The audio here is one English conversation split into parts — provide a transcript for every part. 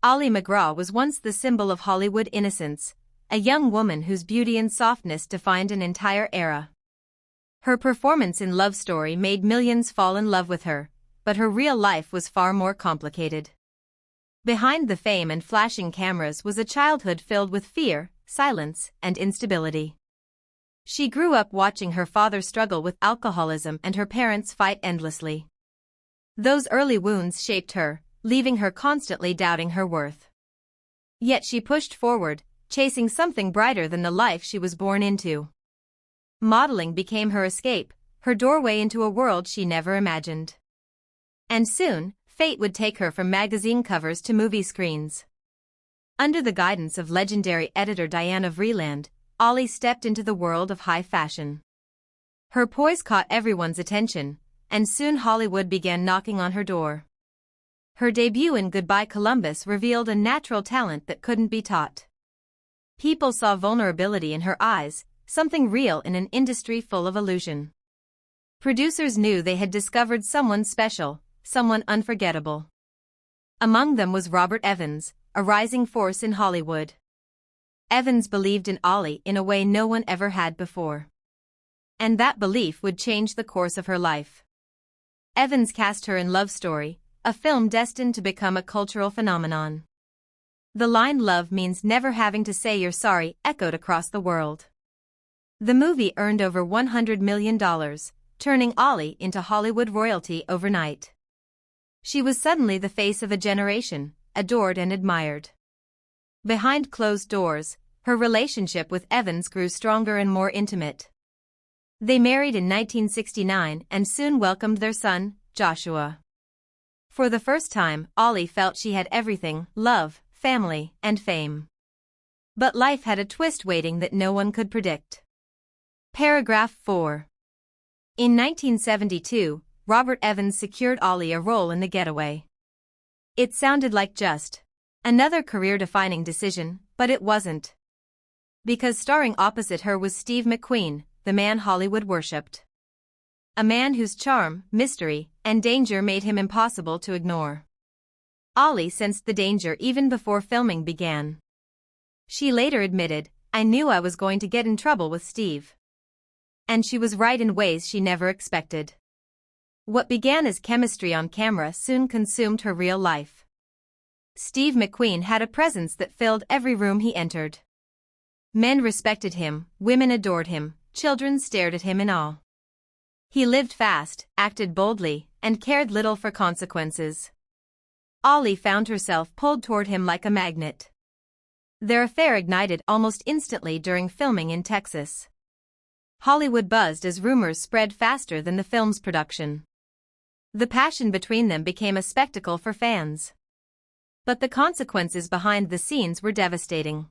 Ollie McGraw was once the symbol of Hollywood innocence, a young woman whose beauty and softness defined an entire era. Her performance in Love Story made millions fall in love with her, but her real life was far more complicated. Behind the fame and flashing cameras was a childhood filled with fear, silence, and instability. She grew up watching her father struggle with alcoholism and her parents fight endlessly. Those early wounds shaped her, leaving her constantly doubting her worth. Yet she pushed forward, chasing something brighter than the life she was born into. Modeling became her escape, her doorway into a world she never imagined. And soon, fate would take her from magazine covers to movie screens. Under the guidance of legendary editor Diana Vreeland, Ollie stepped into the world of high fashion. Her poise caught everyone's attention, and soon Hollywood began knocking on her door. Her debut in Goodbye Columbus revealed a natural talent that couldn't be taught. People saw vulnerability in her eyes, something real in an industry full of illusion. Producers knew they had discovered someone special, someone unforgettable. Among them was Robert Evans, a rising force in Hollywood. Evans believed in Ollie in a way no one ever had before. And that belief would change the course of her life. Evans cast her in Love Story, a film destined to become a cultural phenomenon. The line "Love means never having to say you're sorry" echoed across the world. The movie earned over $100 million, turning Ollie into Hollywood royalty overnight. She was suddenly the face of a generation, adored and admired. Behind closed doors, her relationship with Evans grew stronger and more intimate. They married in 1969 and soon welcomed their son, Joshua. For the first time, Ollie felt she had everything: love, family, and fame. But life had a twist waiting that no one could predict. Paragraph 4. In 1972, Robert Evans secured Ollie a role in The Getaway. It sounded like just another career-defining decision, but it wasn't. Because starring opposite her was Steve McQueen, the man Hollywood worshipped. A man whose charm, mystery, and danger made him impossible to ignore. Ollie sensed the danger even before filming began. She later admitted, "I knew I was going to get in trouble with Steve." And she was right in ways she never expected. What began as chemistry on camera soon consumed her real life. Steve McQueen had a presence that filled every room he entered. Men respected him, women adored him, children stared at him in awe. He lived fast, acted boldly, and cared little for consequences. Ollie found herself pulled toward him like a magnet. Their affair ignited almost instantly during filming in Texas. Hollywood buzzed as rumors spread faster than the film's production. The passion between them became a spectacle for fans. But the consequences behind the scenes were devastating.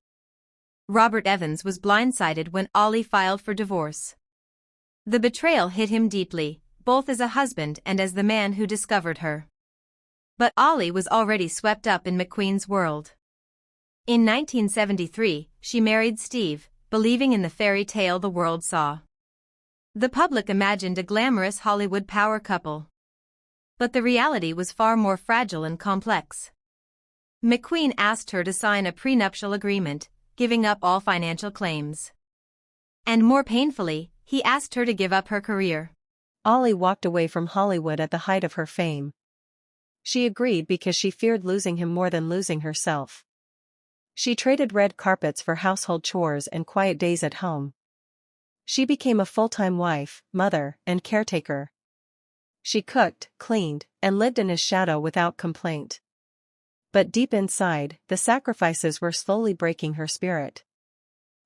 Robert Evans was blindsided when Ollie filed for divorce. The betrayal hit him deeply, both as a husband and as the man who discovered her. But Ollie was already swept up in McQueen's world. In 1973, she married Steve, believing in the fairy tale the world saw. The public imagined a glamorous Hollywood power couple. But the reality was far more fragile and complex. McQueen asked her to sign a prenuptial agreement, giving up all financial claims. And more painfully, he asked her to give up her career. Ollie walked away from Hollywood at the height of her fame. She agreed because she feared losing him more than losing herself. She traded red carpets for household chores and quiet days at home. She became a full-time wife, mother, and caretaker. She cooked, cleaned, and lived in his shadow without complaint. But deep inside, the sacrifices were slowly breaking her spirit.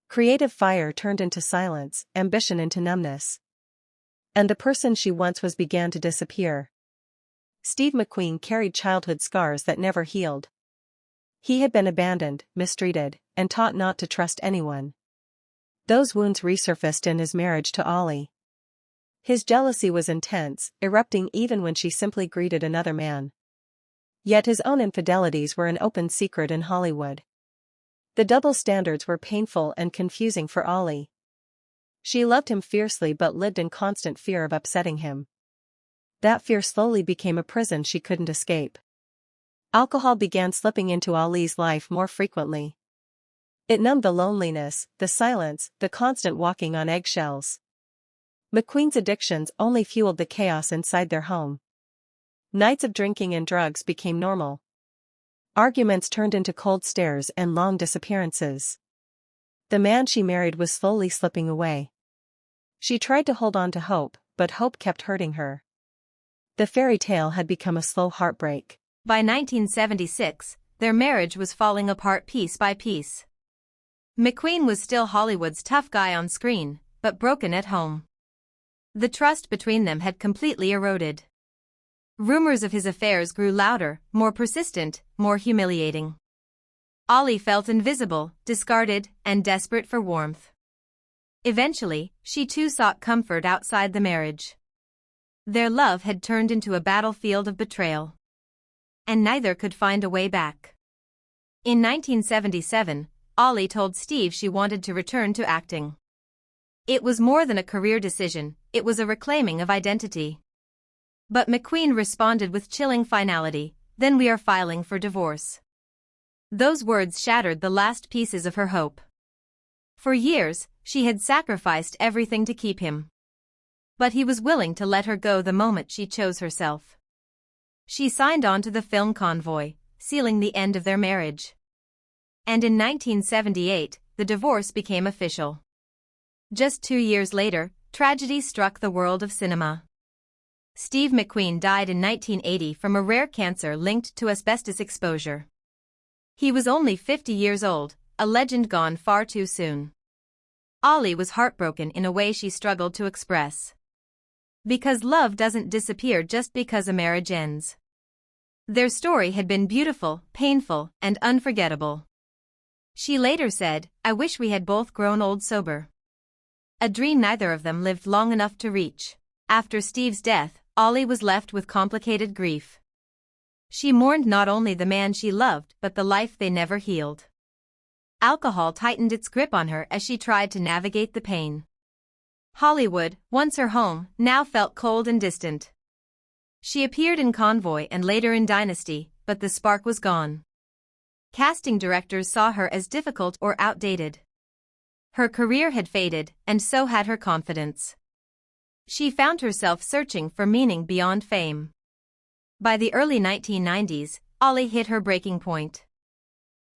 Creative fire turned into silence, ambition into numbness. And the person she once was began to disappear. Steve McQueen carried childhood scars that never healed. He had been abandoned, mistreated, and taught not to trust anyone. Those wounds resurfaced in his marriage to Ollie. His jealousy was intense, erupting even when she simply greeted another man. Yet his own infidelities were an open secret in Hollywood. The double standards were painful and confusing for Ollie. She loved him fiercely but lived in constant fear of upsetting him. That fear slowly became a prison she couldn't escape. Alcohol began slipping into Ali's life more frequently. It numbed the loneliness, the silence, the constant walking on eggshells. McQueen's addictions only fueled the chaos inside their home. Nights of drinking and drugs became normal. Arguments turned into cold stares and long disappearances. The man she married was slowly slipping away. She tried to hold on to hope, but hope kept hurting her. The fairy tale had become a slow heartbreak. By 1976, their marriage was falling apart piece by piece. McQueen was still Hollywood's tough guy on screen, but broken at home. The trust between them had completely eroded. Rumors of his affairs grew louder, more persistent, more humiliating. Ali felt invisible, discarded, and desperate for warmth. Eventually, she too sought comfort outside the marriage. Their love had turned into a battlefield of betrayal. And neither could find a way back. In 1977, Ali told Steve she wanted to return to acting. It was more than a career decision, it was a reclaiming of identity. But McQueen responded with chilling finality, "Then we are filing for divorce." Those words shattered the last pieces of her hope. For years, she had sacrificed everything to keep him. But he was willing to let her go the moment she chose herself. She signed on to the film Convoy, sealing the end of their marriage. And in 1978, the divorce became official. Just 2 years later, tragedy struck the world of cinema. Steve McQueen died in 1980 from a rare cancer linked to asbestos exposure. He was only 50 years old, a legend gone far too soon. Ali was heartbroken in a way she struggled to express. Because love doesn't disappear just because a marriage ends. Their story had been beautiful, painful, and unforgettable. She later said, "I wish we had both grown old sober." A dream neither of them lived long enough to reach. After Steve's death, Ali was left with complicated grief. She mourned not only the man she loved but the life they never healed. Alcohol tightened its grip on her as she tried to navigate the pain. Hollywood, once her home, now felt cold and distant. She appeared in Convoy and later in Dynasty, but the spark was gone. Casting directors saw her as difficult or outdated. Her career had faded, and so had her confidence. She found herself searching for meaning beyond fame. By the early 1990s, Ali hit her breaking point.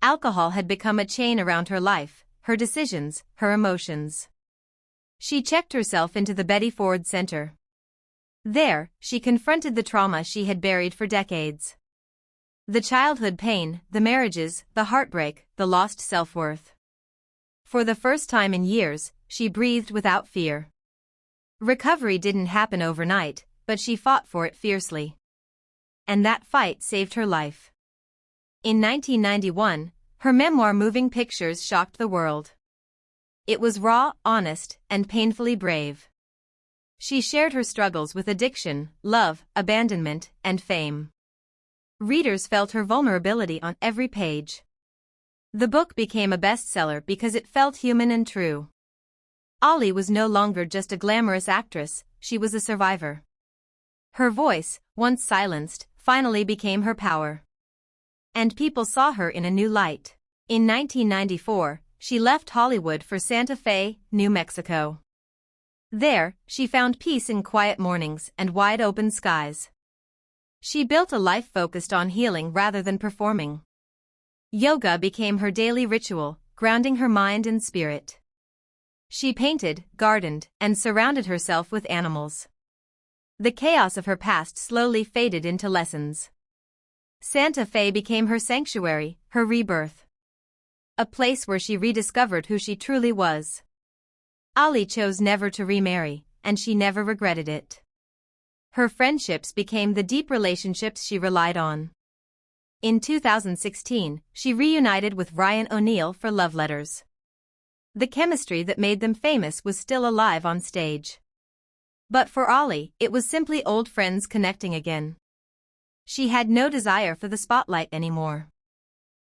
Alcohol had become a chain around her life, her decisions, her emotions. She checked herself into the Betty Ford Center. There, she confronted the trauma she had buried for decades. The childhood pain, the marriages, the heartbreak, the lost self-worth. For the first time in years, she breathed without fear. Recovery didn't happen overnight, but she fought for it fiercely. And that fight saved her life. In 1991, her memoir Moving Pictures shocked the world. It was raw, honest, and painfully brave. She shared her struggles with addiction, love, abandonment, and fame. Readers felt her vulnerability on every page. The book became a bestseller because it felt human and true. Ali was no longer just a glamorous actress, she was a survivor. Her voice, once silenced, finally became her power. And people saw her in a new light. In 1994, she left Hollywood for Santa Fe, New Mexico. There, she found peace in quiet mornings and wide-open skies. She built a life focused on healing rather than performing. Yoga became her daily ritual, grounding her mind and spirit. She painted, gardened, and surrounded herself with animals. The chaos of her past slowly faded into lessons. Santa Fe became her sanctuary, her rebirth. A place where she rediscovered who she truly was. Ali chose never to remarry, and she never regretted it. Her friendships became the deep relationships she relied on. In 2016, she reunited with Ryan O'Neal for Love Letters. The chemistry that made them famous was still alive on stage. But for Ali, it was simply old friends connecting again. She had no desire for the spotlight anymore.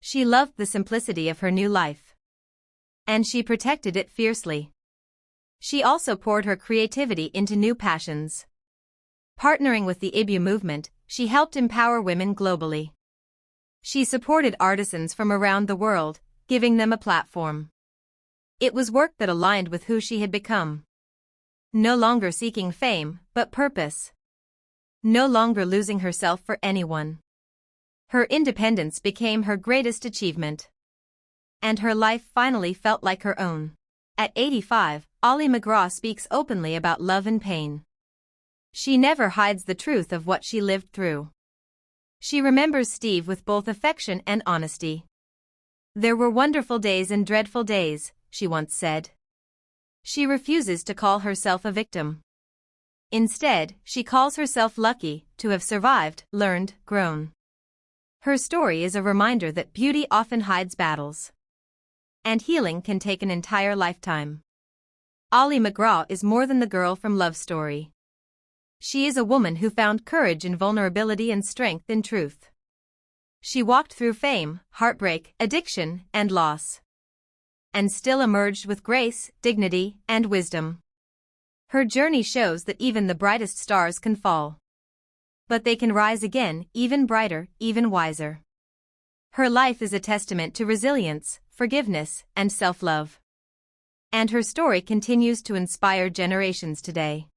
She loved the simplicity of her new life. And she protected it fiercely. She also poured her creativity into new passions. Partnering with the IBU movement, she helped empower women globally. She supported artisans from around the world, giving them a platform. It was work that aligned with who she had become. No longer seeking fame, but purpose. No longer losing herself for anyone. Her independence became her greatest achievement. And her life finally felt like her own. At 85, Ollie McGraw speaks openly about love and pain. She never hides the truth of what she lived through. She remembers Steve with both affection and honesty. "There were wonderful days and dreadful days," she once said. She refuses to call herself a victim. Instead, she calls herself lucky to have survived, learned, grown. Her story is a reminder that beauty often hides battles. And healing can take an entire lifetime. Ollie McGraw is more than the girl from Love Story. She is a woman who found courage in vulnerability and strength in truth. She walked through fame, heartbreak, addiction, and loss. And still emerged with grace, dignity, and wisdom. Her journey shows that even the brightest stars can fall. But they can rise again, even brighter, even wiser. Her life is a testament to resilience, forgiveness, and self-love. And her story continues to inspire generations today.